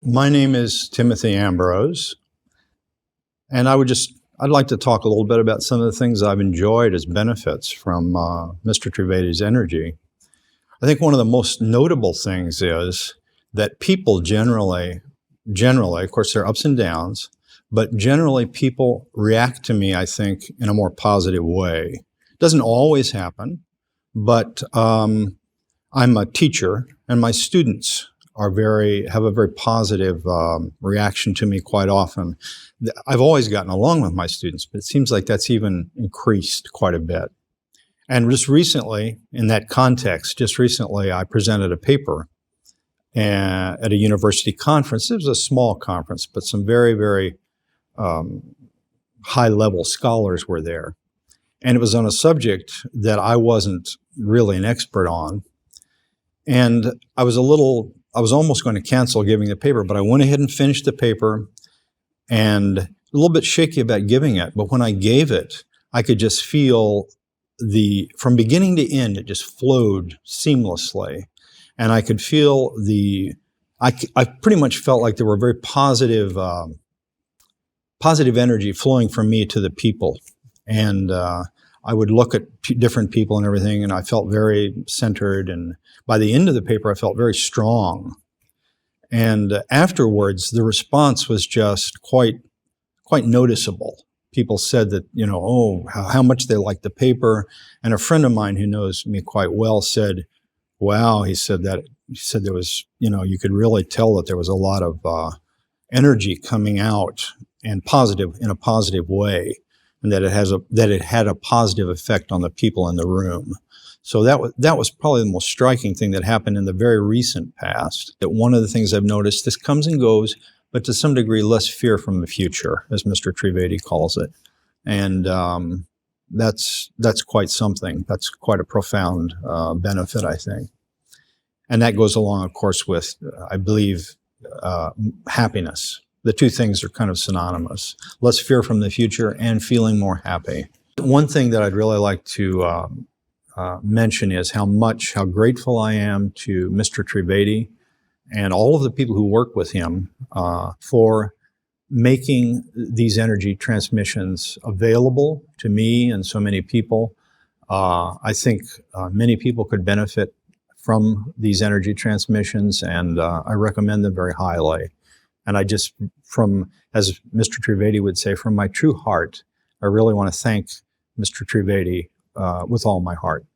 My name is Timothy Ambrose, and I'd like to talk a little bit about some of the things I've enjoyed as benefits from Mr. Trivedi's energy. I think one of the most notable things is that people generally, of course there are ups and downs, but generally people react to me, I think, in a more positive way. It doesn't always happen, but I'm a teacher, and my students have a very positive reaction to me quite often. I've always gotten along with my students, but it seems like that's even increased quite a bit. And just recently, in that context, I presented a paper at a university conference. It was a small conference, but some very, very high-level scholars were there. And it was on a subject that I wasn't really an expert on. And I was almost going to cancel giving the paper, but I went ahead and finished the paper, and a little bit shaky about giving it. But when I gave it, I could just feel from beginning to end, it just flowed seamlessly. And I could feel I pretty much felt like there were very positive energy flowing from me to the people. And I would look at different people and everything, and I felt very centered. And by the end of the paper, I felt very strong. And afterwards, the response was just quite noticeable. People said that, how much they liked the paper. And a friend of mine who knows me quite well said, wow, he said there was, you could really tell that there was a lot of energy coming out and in a positive way, and that it had a positive effect on the people in the room. So that was probably the most striking thing that happened in the very recent past. That one of the things I've noticed, this comes and goes, but to some degree less fear from the future, as Mr. Trivedi calls it. And that's quite something. That's quite a profound benefit, I think. And that goes along, of course, with, I believe, happiness. The two things are kind of synonymous. Less fear from the future and feeling more happy. One thing that I'd really like to mention is how grateful I am to Mr. Trivedi and all of the people who work with him for making these energy transmissions available to me and so many people. I think many people could benefit from these energy transmissions, and I recommend them very highly. And I just, as Mr. Trivedi would say, from my true heart, I really want to thank Mr. Trivedi with all my heart.